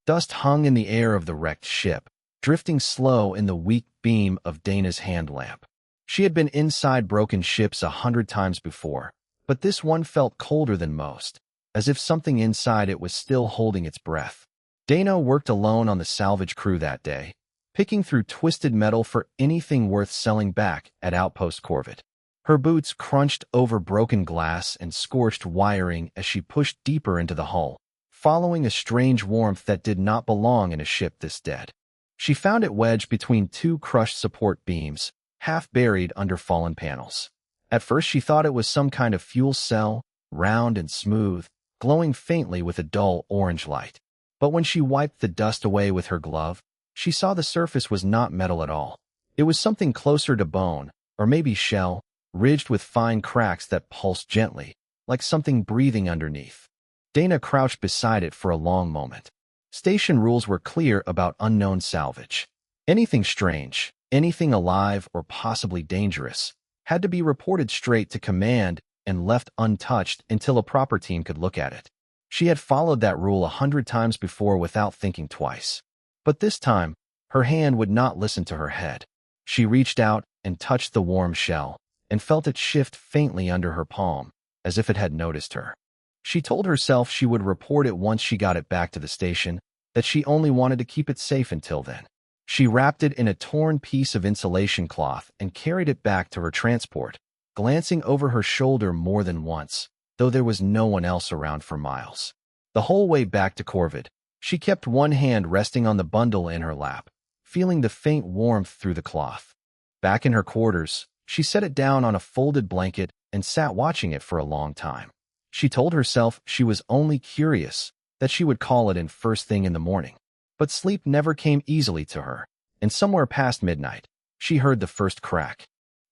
Dust hung in the air of the wrecked ship, drifting slow in the weak beam of Dana's hand lamp. She had been inside broken ships 100 times before, but this one felt colder than most, as if something inside it was still holding its breath. Dana worked alone on the salvage crew that day, picking through twisted metal for anything worth selling back at Outpost Corvid. Her boots crunched over broken glass and scorched wiring as she pushed deeper into the hull, following a strange warmth that did not belong in a ship this dead. She found it wedged between two crushed support beams, half buried under fallen panels. At first she thought it was some kind of fuel cell, round and smooth, glowing faintly with a dull orange light. But when she wiped the dust away with her glove, she saw the surface was not metal at all. It was something closer to bone, or maybe shell, ridged with fine cracks that pulsed gently, like something breathing underneath. Dana crouched beside it for a long moment. Station rules were clear about unknown salvage. Anything strange, anything alive or possibly dangerous, had to be reported straight to command and left untouched until a proper team could look at it. She had followed that rule 100 times before without thinking twice. But this time, her hand would not listen to her head. She reached out and touched the warm shell, and felt it shift faintly under her palm, as if it had noticed her. She told herself she would report it once she got it back to the station, that she only wanted to keep it safe until then. She wrapped it in a torn piece of insulation cloth and carried it back to her transport, glancing over her shoulder more than once, though there was no one else around for miles. The whole way back to Corvid, she kept one hand resting on the bundle in her lap, feeling the faint warmth through the cloth. Back in her quarters, she set it down on a folded blanket and sat watching it for a long time. She told herself she was only curious, that she would call it in first thing in the morning. But sleep never came easily to her, and somewhere past midnight, she heard the first crack.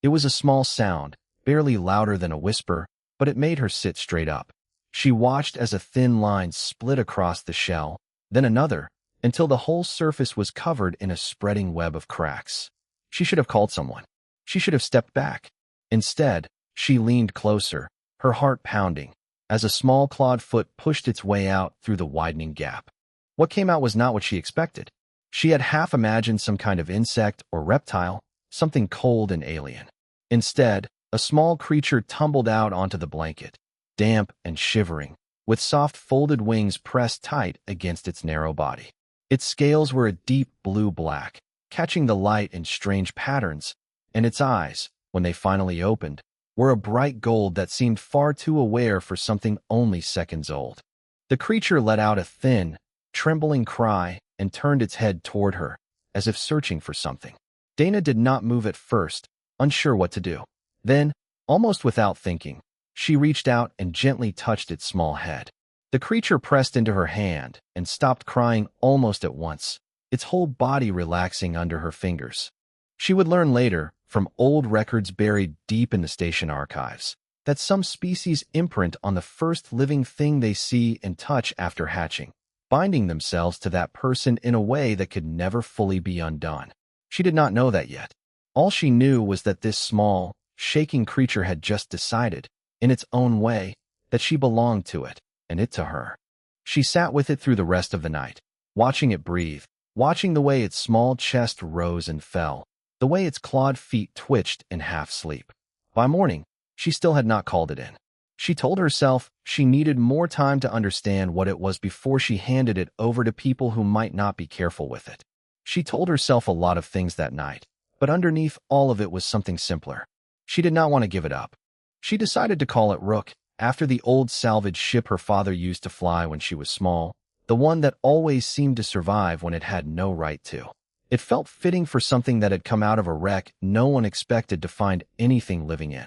It was a small sound, barely louder than a whisper, but it made her sit straight up. She watched as a thin line split across the shell, then another, until the whole surface was covered in a spreading web of cracks. She should have called someone. She should have stepped back. Instead, she leaned closer, her heart pounding, as a small clawed foot pushed its way out through the widening gap. What came out was not what she expected. She had half imagined some kind of insect or reptile, something cold and alien. Instead, a small creature tumbled out onto the blanket, damp and shivering, with soft folded wings pressed tight against its narrow body. Its scales were a deep blue-black, catching the light in strange patterns, and its eyes, when they finally opened, were a bright gold that seemed far too aware for something only seconds old. The creature let out a thin, trembling cry and turned its head toward her, as if searching for something. Dana did not move at first, unsure what to do. Then, almost without thinking, she reached out and gently touched its small head. The creature pressed into her hand and stopped crying almost at once, its whole body relaxing under her fingers. She would learn later, from old records buried deep in the station archives, that some species imprint on the first living thing they see and touch after hatching, binding themselves to that person in a way that could never fully be undone. She did not know that yet. All she knew was that this small, shaking creature had just decided, in its own way, that she belonged to it, and it to her. She sat with it through the rest of the night, watching it breathe, watching the way its small chest rose and fell, the way its clawed feet twitched in half-sleep. By morning, she still had not called it in. She told herself she needed more time to understand what it was before she handed it over to people who might not be careful with it. She told herself a lot of things that night, but underneath all of it was something simpler. She did not want to give it up. She decided to call it Rook, after the old salvage ship her father used to fly when she was small, the one that always seemed to survive when it had no right to. It felt fitting for something that had come out of a wreck no one expected to find anything living in.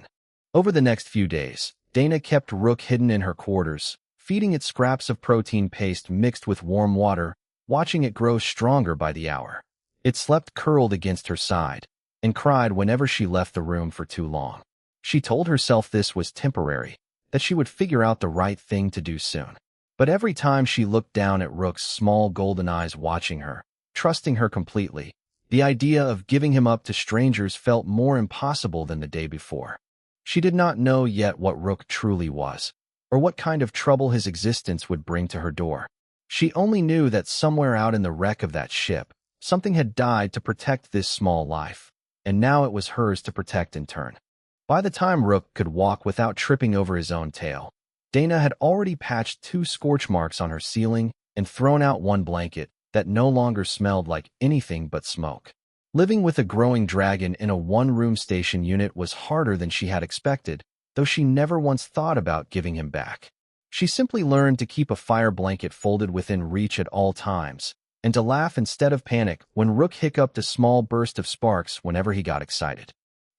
Over the next few days, Dana kept Rook hidden in her quarters, feeding it scraps of protein paste mixed with warm water, watching it grow stronger by the hour. It slept curled against her side, and cried whenever she left the room for too long. She told herself this was temporary, that she would figure out the right thing to do soon. But every time she looked down at Rook's small golden eyes watching her, trusting her completely, the idea of giving him up to strangers felt more impossible than the day before. She did not know yet what Rook truly was, or what kind of trouble his existence would bring to her door. She only knew that somewhere out in the wreck of that ship, something had died to protect this small life, and now it was hers to protect in turn. By the time Rook could walk without tripping over his own tail, Dana had already patched 2 scorch marks on her ceiling and thrown out 1 blanket that no longer smelled like anything but smoke. Living with a growing dragon in a 1-room station unit was harder than she had expected, though she never once thought about giving him back. She simply learned to keep a fire blanket folded within reach at all times, and to laugh instead of panic when Rook hiccuped a small burst of sparks whenever he got excited.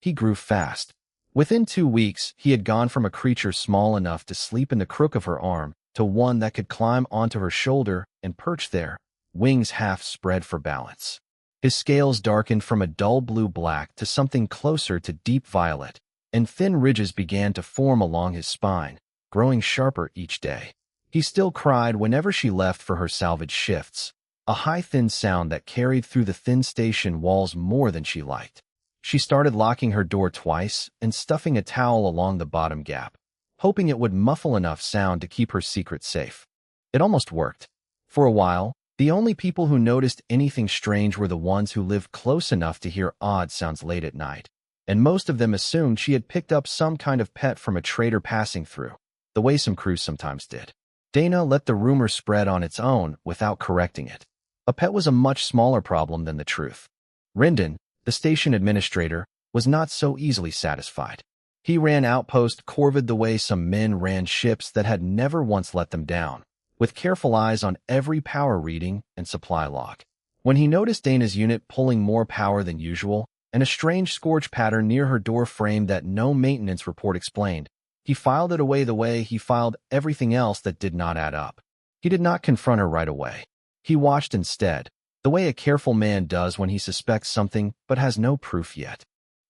He grew fast. Within 2 weeks, he had gone from a creature small enough to sleep in the crook of her arm to one that could climb onto her shoulder and perch there, wings half spread for balance. His scales darkened from a dull blue-black to something closer to deep violet, and thin ridges began to form along his spine, growing sharper each day. He still cried whenever she left for her salvage shifts, a high thin sound that carried through the thin station walls more than she liked. She started locking her door twice and stuffing a towel along the bottom gap, hoping it would muffle enough sound to keep her secret safe. It almost worked. For a while, the only people who noticed anything strange were the ones who lived close enough to hear odd sounds late at night, and most of them assumed she had picked up some kind of pet from a trader passing through, the way some crews sometimes did. Dana let the rumor spread on its own without correcting it. A pet was a much smaller problem than the truth. Rendon, the station administrator, was not so easily satisfied. He ran Outpost Corvid the way some men ran ships that had never once let them down, with careful eyes on every power reading and supply log. When he noticed Dana's unit pulling more power than usual, and a strange scorch pattern near her door frame that no maintenance report explained, he filed it away the way he filed everything else that did not add up. He did not confront her right away. He watched instead, the way a careful man does when he suspects something but has no proof yet.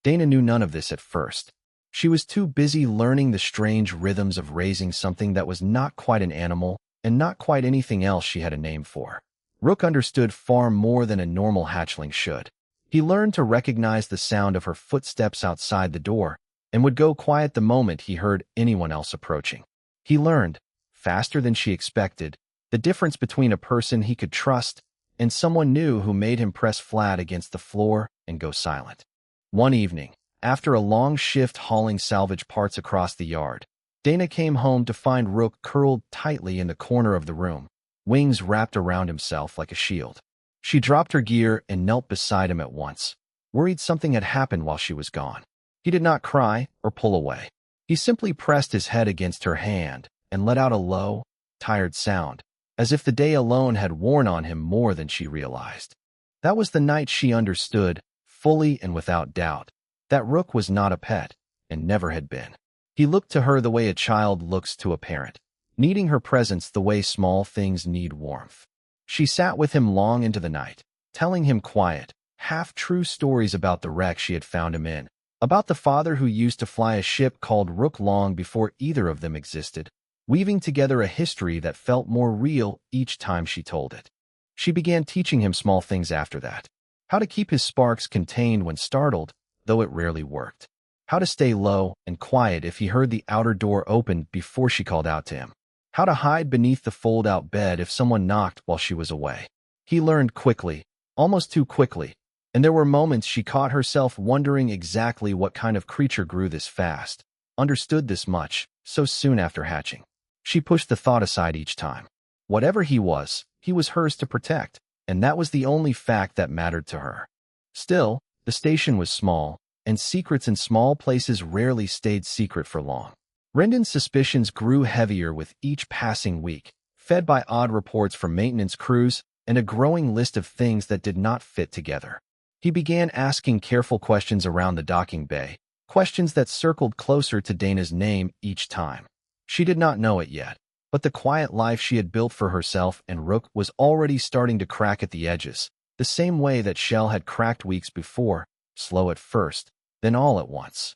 Dana knew none of this at first. She was too busy learning the strange rhythms of raising something that was not quite an animal and not quite anything else she had a name for. Rook understood far more than a normal hatchling should. He learned to recognize the sound of her footsteps outside the door and would go quiet the moment he heard anyone else approaching. He learned, faster than she expected, the difference between a person he could trust and someone new who made him press flat against the floor and go silent. One evening, after a long shift hauling salvage parts across the yard, Dana came home to find Rook curled tightly in the corner of the room, wings wrapped around himself like a shield. She dropped her gear and knelt beside him at once, worried something had happened while she was gone. He did not cry or pull away. He simply pressed his head against her hand and let out a low, tired sound, as if the day alone had worn on him more than she realized. That was the night she understood, fully and without doubt, that Rook was not a pet, and never had been. He looked to her the way a child looks to a parent, needing her presence the way small things need warmth. She sat with him long into the night, telling him quiet, half-true stories about the wreck she had found him in, about the father who used to fly a ship called Rook long before either of them existed, weaving together a history that felt more real each time she told it. She began teaching him small things after that. How to keep his sparks contained when startled, though it rarely worked. How to stay low and quiet if he heard the outer door open before she called out to him. How to hide beneath the fold-out bed if someone knocked while she was away. He learned quickly, almost too quickly, and there were moments she caught herself wondering exactly what kind of creature grew this fast, understood this much, so soon after hatching. She pushed the thought aside each time. Whatever he was hers to protect, and that was the only fact that mattered to her. Still, the station was small, and secrets in small places rarely stayed secret for long. Rendon's suspicions grew heavier with each passing week, fed by odd reports from maintenance crews and a growing list of things that did not fit together. He began asking careful questions around the docking bay, questions that circled closer to Dana's name each time. She did not know it yet, but the quiet life she had built for herself and Rook was already starting to crack at the edges, the same way that Shell had cracked weeks before, slow at first, then all at once.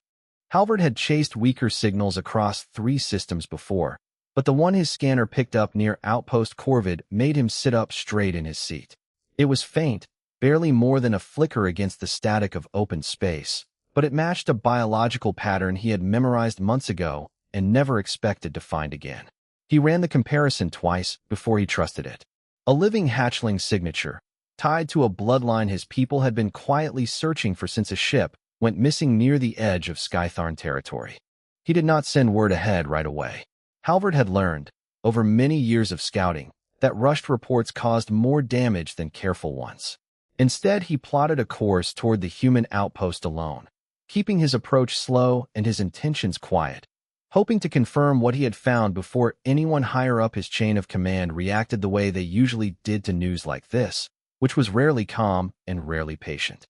Halvard had chased weaker signals across 3 systems before, but the one his scanner picked up near Outpost Corvid made him sit up straight in his seat. It was faint, barely more than a flicker against the static of open space, but it matched a biological pattern he had memorized months ago and never expected to find again. He ran the comparison twice before he trusted it. A living hatchling signature, tied to a bloodline his people had been quietly searching for since a ship went missing near the edge of Skythorn territory. He did not send word ahead right away. Halvard had learned, over many years of scouting, that rushed reports caused more damage than careful ones. Instead, he plotted a course toward the human outpost alone, keeping his approach slow and his intentions quiet, hoping to confirm what he had found before anyone higher up his chain of command reacted the way they usually did to news like this, which was rarely calm and rarely patient.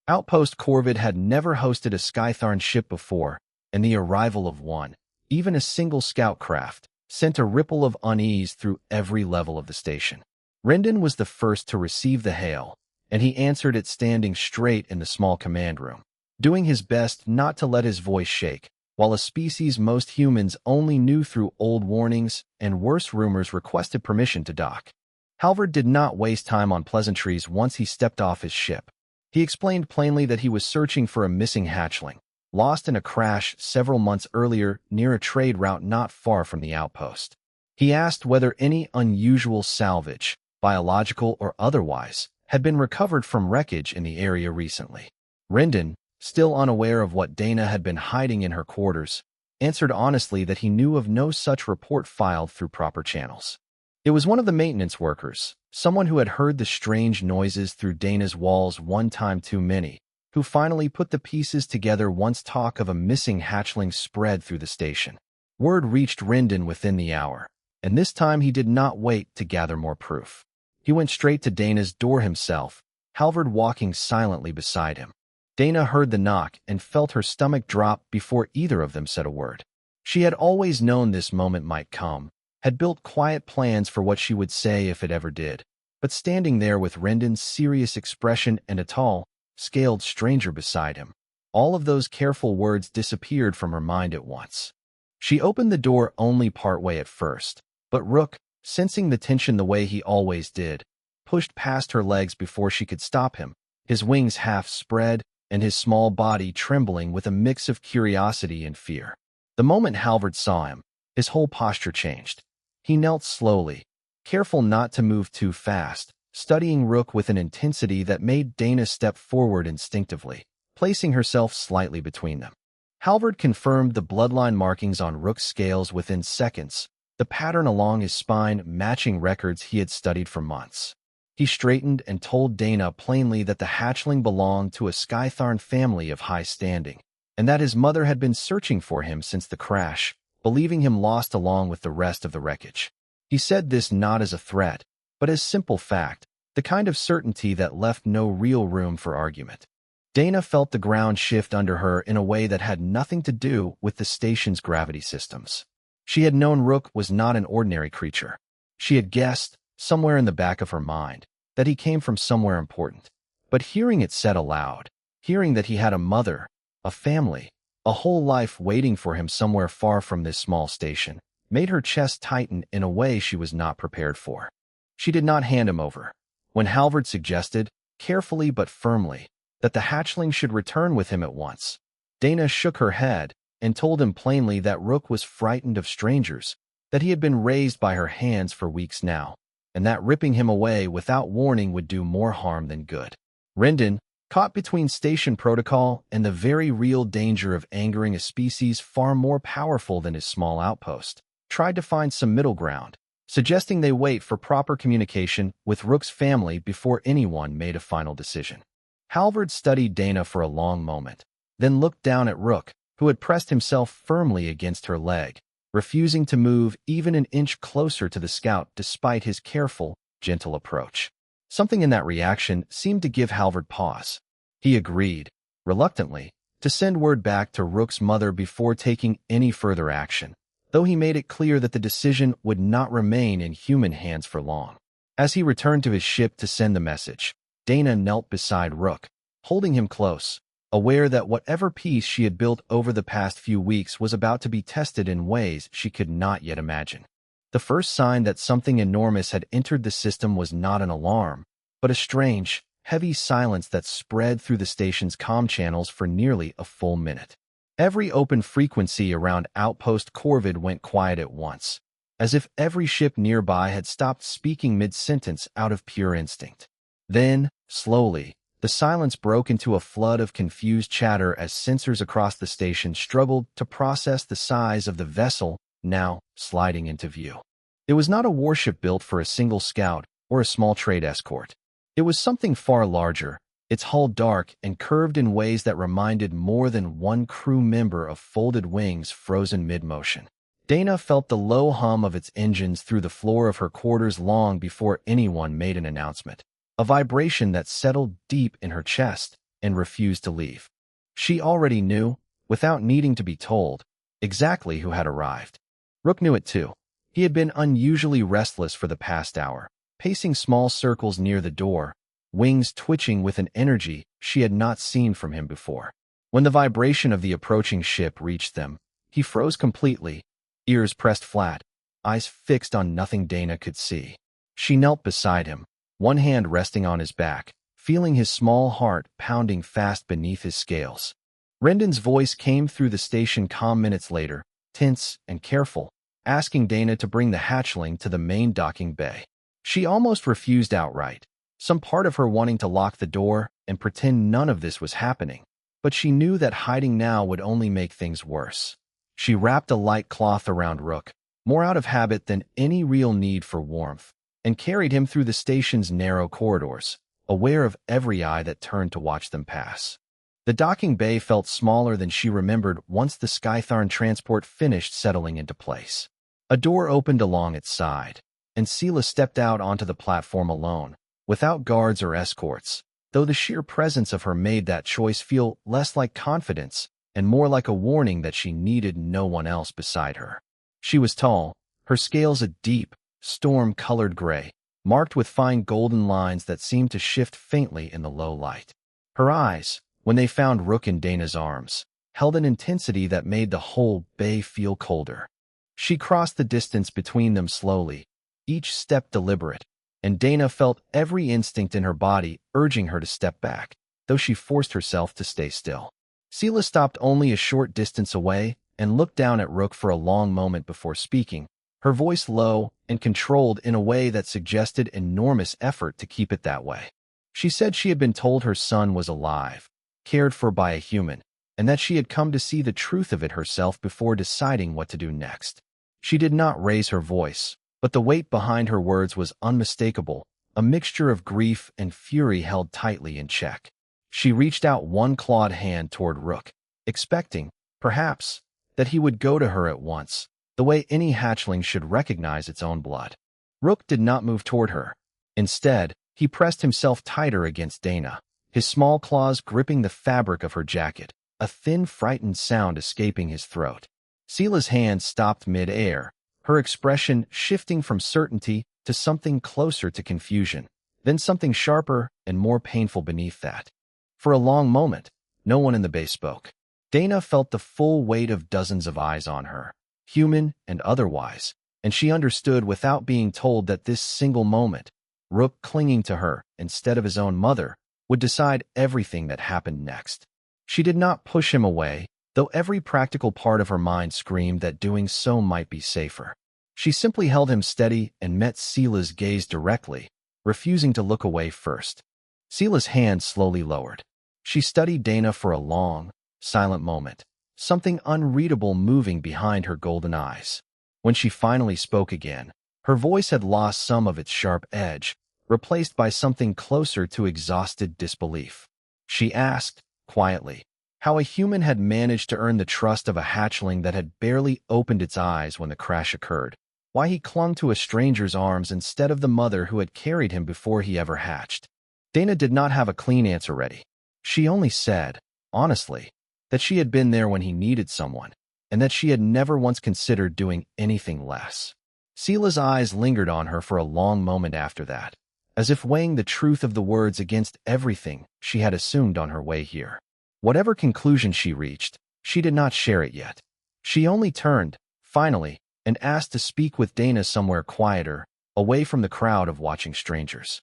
Outpost Corvid had never hosted a Skythorn ship before, and the arrival of one, even a single scout craft, sent a ripple of unease through every level of the station. Rendon was the first to receive the hail, and he answered it standing straight in the small command room, doing his best not to let his voice shake, while a species most humans only knew through old warnings and worse rumors requested permission to dock. Halvard did not waste time on pleasantries once he stepped off his ship. He explained plainly that he was searching for a missing hatchling, lost in a crash several months earlier near a trade route not far from the outpost. He asked whether any unusual salvage, biological or otherwise, had been recovered from wreckage in the area recently. Rendon, still unaware of what Dana had been hiding in her quarters, answered honestly that he knew of no such report filed through proper channels. It was one of the maintenance workers, someone who had heard the strange noises through Dana's walls one time too many, who finally put the pieces together once talk of a missing hatchling spread through the station. Word reached Rendon within the hour, and this time he did not wait to gather more proof. He went straight to Dana's door himself, Halvard walking silently beside him. Dana heard the knock and felt her stomach drop before either of them said a word. She had always known this moment might come, had built quiet plans for what she would say if it ever did, but standing there with Rendon's serious expression and a tall, scaled stranger beside him, all of those careful words disappeared from her mind at once. She opened the door only partway at first, but Rook, sensing the tension the way he always did, pushed past her legs before she could stop him, his wings half spread and his small body trembling with a mix of curiosity and fear. The moment Halvard saw him, his whole posture changed. He knelt slowly, careful not to move too fast, studying Rook with an intensity that made Dana step forward instinctively, placing herself slightly between them. Halvard confirmed the bloodline markings on Rook's scales within seconds, the pattern along his spine matching records he had studied for months. He straightened and told Dana plainly that the hatchling belonged to a Skythorn family of high standing, and that his mother had been searching for him since the crash, believing him lost along with the rest of the wreckage. He said this not as a threat, but as simple fact, the kind of certainty that left no real room for argument. Dana felt the ground shift under her in a way that had nothing to do with the station's gravity systems. She had known Rook was not an ordinary creature. She had guessed, somewhere in the back of her mind, that he came from somewhere important. But hearing it said aloud, hearing that he had a mother, a family, a whole life waiting for him somewhere far from this small station, made her chest tighten in a way she was not prepared for. She did not hand him over. When Halvard suggested, carefully but firmly, that the hatchling should return with him at once, Dana shook her head and told him plainly that Rook was frightened of strangers, that he had been raised by her hands for weeks now, and that ripping him away without warning would do more harm than good. Rendon, caught between station protocol and the very real danger of angering a species far more powerful than his small outpost, tried to find some middle ground, suggesting they wait for proper communication with Rook's family before anyone made a final decision. Halvard studied Dana for a long moment, then looked down at Rook, who had pressed himself firmly against her leg, refusing to move even an inch closer to the scout despite his careful, gentle approach. Something in that reaction seemed to give Halvard pause. He agreed, reluctantly, to send word back to Rook's mother before taking any further action, though he made it clear that the decision would not remain in human hands for long. As he returned to his ship to send the message, Dana knelt beside Rook, holding him close, aware that whatever peace she had built over the past few weeks was about to be tested in ways she could not yet imagine. The first sign that something enormous had entered the system was not an alarm, but a strange, heavy silence that spread through the station's comm channels for nearly a full minute. Every open frequency around Outpost Corvid went quiet at once, as if every ship nearby had stopped speaking mid-sentence out of pure instinct. Then, slowly, the silence broke into a flood of confused chatter as sensors across the station struggled to process the size of the vessel now sliding into view. It was not a warship built for a single scout or a small trade escort. It was something far larger, its hull dark and curved in ways that reminded more than one crew member of folded wings frozen mid-motion. Dana felt the low hum of its engines through the floor of her quarters long before anyone made an announcement, a vibration that settled deep in her chest and refused to leave. She already knew, without needing to be told, exactly who had arrived. Rook knew it too. He had been unusually restless for the past hour, pacing small circles near the door, wings twitching with an energy she had not seen from him before. When the vibration of the approaching ship reached them, he froze completely, ears pressed flat, eyes fixed on nothing Dana could see. She knelt beside him, one hand resting on his back, feeling his small heart pounding fast beneath his scales. Rendon's voice came through the station comm minutes later, tense and careful, asking Dana to bring the hatchling to the main docking bay. She almost refused outright, some part of her wanting to lock the door and pretend none of this was happening, but she knew that hiding now would only make things worse. She wrapped a light cloth around Rook, more out of habit than any real need for warmth, and carried him through the station's narrow corridors, aware of every eye that turned to watch them pass. The docking bay felt smaller than she remembered once the Skythorn transport finished settling into place. A door opened along its side, and Sela stepped out onto the platform alone, without guards or escorts, though the sheer presence of her made that choice feel less like confidence and more like a warning that she needed no one else beside her. She was tall, her scales a deep, storm-colored gray, marked with fine golden lines that seemed to shift faintly in the low light. Her eyes, when they found Rook in Dana's arms, held an intensity that made the whole bay feel colder. She crossed the distance between them slowly, each step deliberate, and Dana felt every instinct in her body urging her to step back, though she forced herself to stay still. Sela stopped only a short distance away and looked down at Rook for a long moment before speaking, her voice low and controlled in a way that suggested enormous effort to keep it that way. She said she had been told her son was alive, cared for by a human, and that she had come to see the truth of it herself before deciding what to do next. She did not raise her voice, but the weight behind her words was unmistakable, a mixture of grief and fury held tightly in check. She reached out one clawed hand toward Rook, expecting, perhaps, that he would go to her at once, the way any hatchling should recognize its own blood. Rook did not move toward her. Instead, he pressed himself tighter against Dana, his small claws gripping the fabric of her jacket, a thin, frightened sound escaping his throat. Sela's hand stopped mid-air, her expression shifting from certainty to something closer to confusion, then something sharper and more painful beneath that. For a long moment, no one in the bay spoke. Dana felt the full weight of dozens of eyes on her, human and otherwise, and she understood without being told that this single moment, Rook clinging to her instead of his own mother, would decide everything that happened next. She did not push him away, though every practical part of her mind screamed that doing so might be safer. She simply held him steady and met Sela's gaze directly, refusing to look away first. Sela's hand slowly lowered. She studied Dana for a long, silent moment, something unreadable moving behind her golden eyes. When she finally spoke again, her voice had lost some of its sharp edge, replaced by something closer to exhausted disbelief. She asked, quietly, how a human had managed to earn the trust of a hatchling that had barely opened its eyes when the crash occurred, why he clung to a stranger's arms instead of the mother who had carried him before he ever hatched. Dana did not have a clean answer ready. She only said, honestly, that she had been there when he needed someone, and that she had never once considered doing anything less. Sela's eyes lingered on her for a long moment after that, as if weighing the truth of the words against everything she had assumed on her way here. Whatever conclusion she reached, she did not share it yet. She only turned, finally, and asked to speak with Dana somewhere quieter, away from the crowd of watching strangers.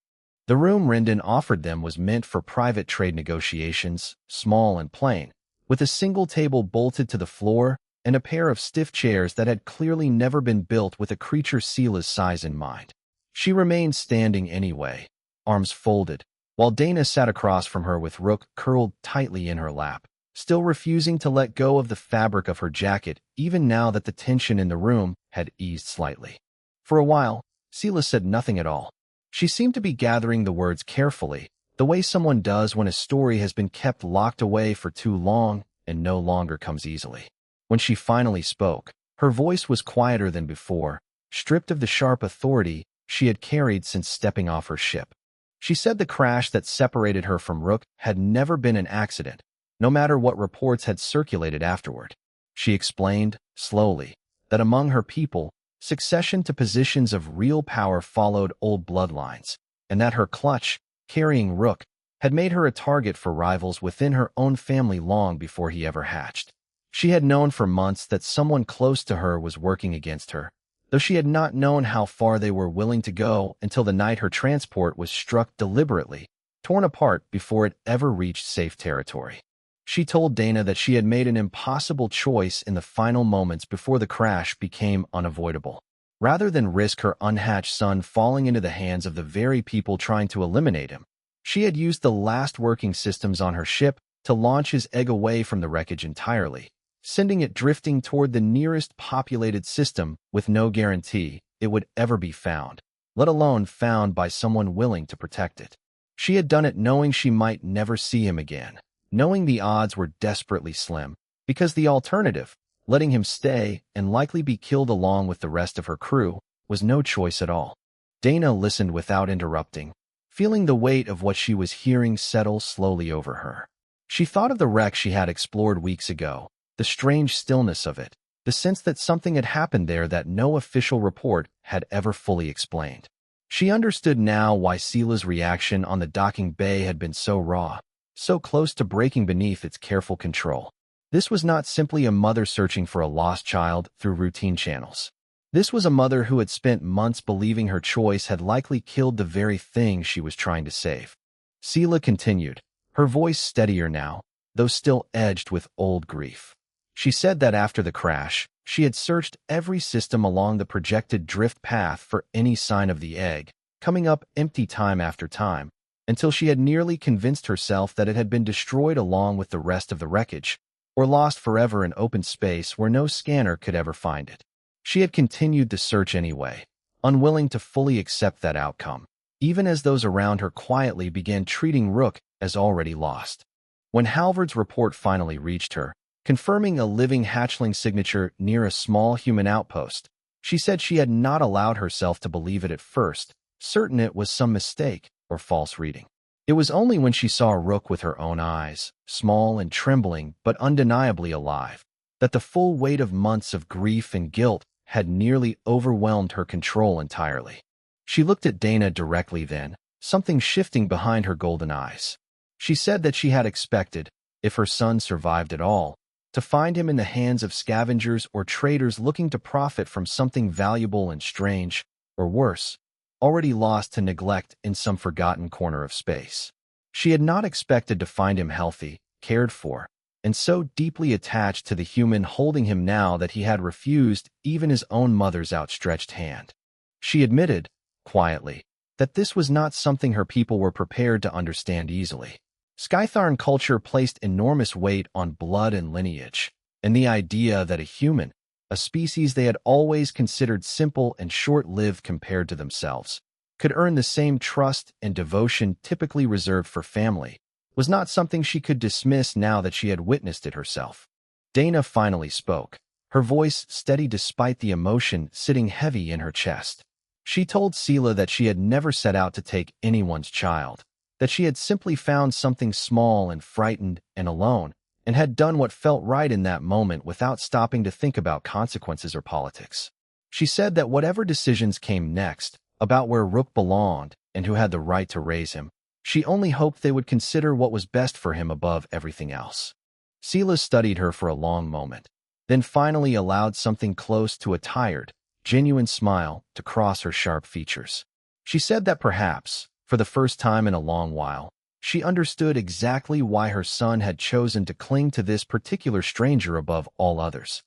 The room Rendon offered them was meant for private trade negotiations, small and plain, with a single table bolted to the floor and a pair of stiff chairs that had clearly never been built with a creature Sela's size in mind. She remained standing anyway, arms folded, while Dana sat across from her with Rook curled tightly in her lap, still refusing to let go of the fabric of her jacket even now that the tension in the room had eased slightly. For a while, Sela said nothing at all. She seemed to be gathering the words carefully, the way someone does when a story has been kept locked away for too long and no longer comes easily. When she finally spoke, her voice was quieter than before, stripped of the sharp authority she had carried since stepping off her ship. She said the crash that separated her from Rook had never been an accident, no matter what reports had circulated afterward. She explained, slowly, that among her people, succession to positions of real power followed old bloodlines, and that her clutch, carrying Rook, had made her a target for rivals within her own family long before he ever hatched. She had known for months that someone close to her was working against her, though she had not known how far they were willing to go until the night her transport was struck deliberately, torn apart before it ever reached safe territory. She told Dana that she had made an impossible choice in the final moments before the crash became unavoidable. Rather than risk her unhatched son falling into the hands of the very people trying to eliminate him, she had used the last working systems on her ship to launch his egg away from the wreckage entirely, sending it drifting toward the nearest populated system with no guarantee it would ever be found, let alone found by someone willing to protect it. She had done it knowing she might never see him again, knowing the odds were desperately slim, because the alternative, letting him stay and likely be killed along with the rest of her crew, was no choice at all. Dana listened without interrupting, feeling the weight of what she was hearing settle slowly over her. She thought of the wreck she had explored weeks ago, the strange stillness of it, the sense that something had happened there that no official report had ever fully explained. She understood now why Sela's reaction on the docking bay had been so raw, so close to breaking beneath its careful control. This was not simply a mother searching for a lost child through routine channels. This was a mother who had spent months believing her choice had likely killed the very thing she was trying to save. Sela continued, her voice steadier now, though still edged with old grief. She said that after the crash, she had searched every system along the projected drift path for any sign of the egg, coming up empty time after time, until she had nearly convinced herself that it had been destroyed along with the rest of the wreckage, or lost forever in open space where no scanner could ever find it. She had continued the search anyway, unwilling to fully accept that outcome, even as those around her quietly began treating Rook as already lost. When Halvard's report finally reached her, confirming a living hatchling signature near a small human outpost, she said she had not allowed herself to believe it at first, certain it was some mistake or false reading. It was only when she saw Rook with her own eyes, small and trembling but undeniably alive, that the full weight of months of grief and guilt had nearly overwhelmed her control entirely. She looked at Dana directly then, something shifting behind her golden eyes. She said that she had expected, if her son survived at all, to find him in the hands of scavengers or traders looking to profit from something valuable and strange, or worse, already lost to neglect in some forgotten corner of space. She had not expected to find him healthy, cared for, and so deeply attached to the human holding him now that he had refused even his own mother's outstretched hand. She admitted, quietly, that this was not something her people were prepared to understand easily. Skythorn culture placed enormous weight on blood and lineage, and the idea that a human, a species they had always considered simple and short-lived compared to themselves, could earn the same trust and devotion typically reserved for family, was not something she could dismiss now that she had witnessed it herself. Dana finally spoke, her voice steady despite the emotion sitting heavy in her chest. She told Sela that she had never set out to take anyone's child, that she had simply found something small and frightened and alone, and had done what felt right in that moment without stopping to think about consequences or politics. She said that whatever decisions came next, about where Rook belonged and who had the right to raise him, she only hoped they would consider what was best for him above everything else. Sela studied her for a long moment, then finally allowed something close to a tired, genuine smile to cross her sharp features. She said that perhaps, for the first time in a long while, she understood exactly why her son had chosen to cling to this particular stranger above all others.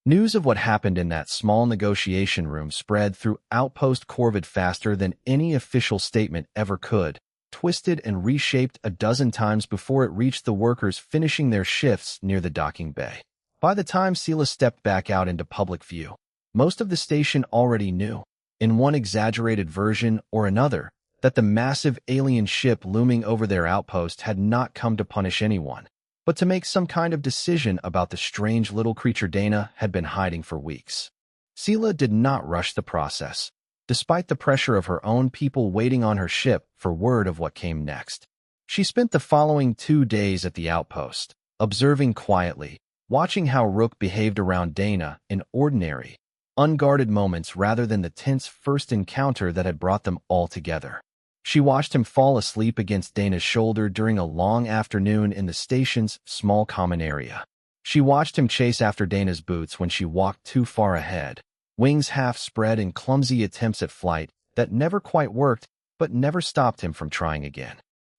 News of what happened in that small negotiation room spread through Outpost Corvid faster than any official statement ever could, twisted and reshaped a dozen times before it reached the workers finishing their shifts near the docking bay. By the time Sela stepped back out into public view, most of the station already knew, in one exaggerated version or another, that the massive alien ship looming over their outpost had not come to punish anyone, but to make some kind of decision about the strange little creature Dana had been hiding for weeks. Sela did not rush the process, despite the pressure of her own people waiting on her ship for word of what came next. She spent the following 2 days at the outpost, observing quietly, watching how Rook behaved around Dana in ordinary, unguarded moments rather than the tense first encounter that had brought them all together. She watched him fall asleep against Dana's shoulder during a long afternoon in the station's small common area. She watched him chase after Dana's boots when she walked too far ahead, wings half spread in clumsy attempts at flight that never quite worked but never stopped him from trying again.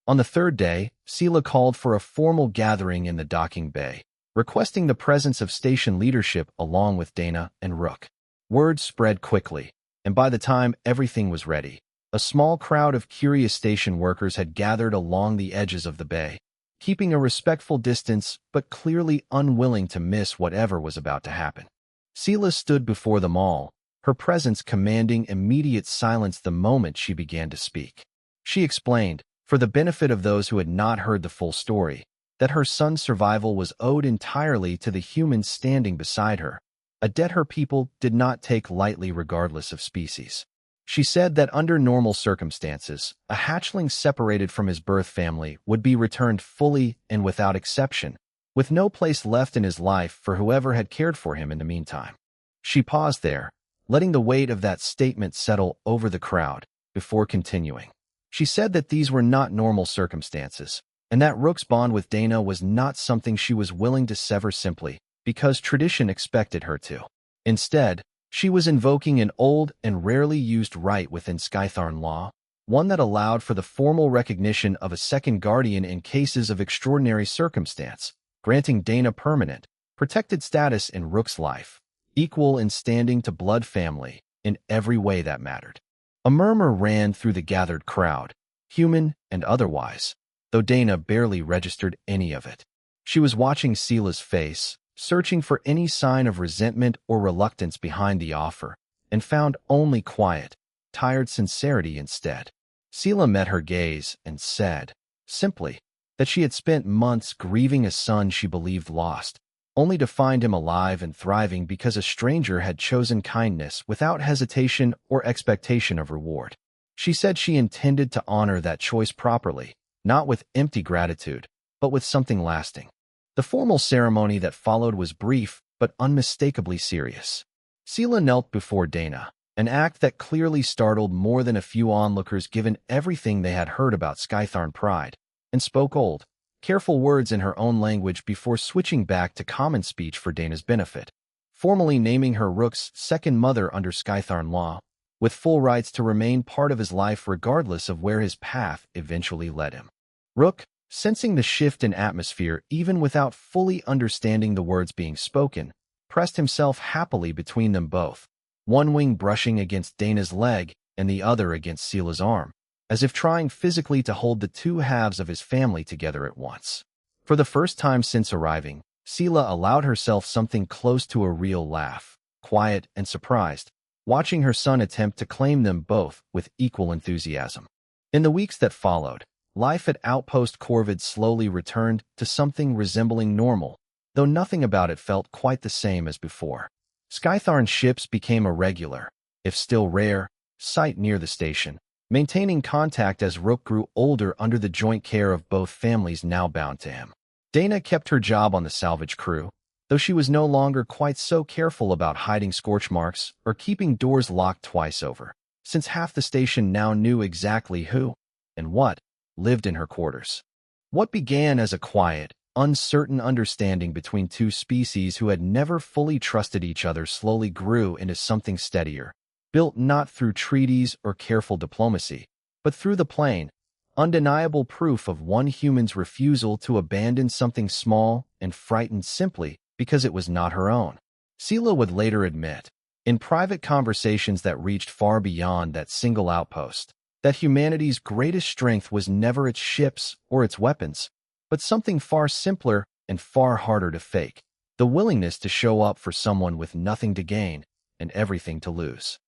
On the 3rd day, Sela called for a formal gathering in the docking bay, requesting the presence of station leadership along with Dana and Rook. Word spread quickly, and by the time everything was ready, a small crowd of curious station workers had gathered along the edges of the bay, keeping a respectful distance but clearly unwilling to miss whatever was about to happen. Sela stood before them all, her presence commanding immediate silence the moment she began to speak. She explained, for the benefit of those who had not heard the full story, that her son's survival was owed entirely to the humans standing beside her, a debt her people did not take lightly regardless of species. She said that under normal circumstances, a hatchling separated from his birth family would be returned fully and without exception, with no place left in his life for whoever had cared for him in the meantime. She paused there, letting the weight of that statement settle over the crowd, before continuing. She said that these were not normal circumstances, and that Rook's bond with Dana was not something she was willing to sever simply because tradition expected her to. Instead, she was invoking an old and rarely used right within Skythorn law, one that allowed for the formal recognition of a second guardian in cases of extraordinary circumstance, granting Dana permanent, protected status in Rook's life, equal in standing to blood family in every way that mattered. A murmur ran through the gathered crowd, human and otherwise, though Dana barely registered any of it. She was watching Sela's face, searching for any sign of resentment or reluctance behind the offer, and found only quiet, tired sincerity instead. Sela met her gaze and said, simply, that she had spent months grieving a son she believed lost, only to find him alive and thriving because a stranger had chosen kindness without hesitation or expectation of reward. She said she intended to honor that choice properly, not with empty gratitude, but with something lasting. The formal ceremony that followed was brief but unmistakably serious. Sela knelt before Dana, an act that clearly startled more than a few onlookers given everything they had heard about Skythorn pride, and spoke old, careful words in her own language before switching back to common speech for Dana's benefit, formally naming her Rook's second mother under Skythorn law, with full rights to remain part of his life regardless of where his path eventually led him. Rook, sensing the shift in atmosphere even without fully understanding the words being spoken, pressed himself happily between them both, one wing brushing against Dana's leg and the other against Sela's arm, as if trying physically to hold the two halves of his family together at once. For the first time since arriving, Sela allowed herself something close to a real laugh, quiet and surprised, watching her son attempt to claim them both with equal enthusiasm. In the weeks that followed, life at Outpost Corvid slowly returned to something resembling normal, though nothing about it felt quite the same as before. Skythorn ships became a regular, if still rare, sight near the station, maintaining contact as Rook grew older under the joint care of both families now bound to him. Dana kept her job on the salvage crew, though she was no longer quite so careful about hiding scorch marks or keeping doors locked twice over, since half the station now knew exactly who and what lived in her quarters. What began as a quiet, uncertain understanding between two species who had never fully trusted each other slowly grew into something steadier, built not through treaties or careful diplomacy, but through the plain, undeniable proof of one human's refusal to abandon something small and frightened simply because it was not her own. Sela would later admit, in private conversations that reached far beyond that single outpost, that humanity's greatest strength was never its ships or its weapons, but something far simpler and far harder to fake: the willingness to show up for someone with nothing to gain and everything to lose.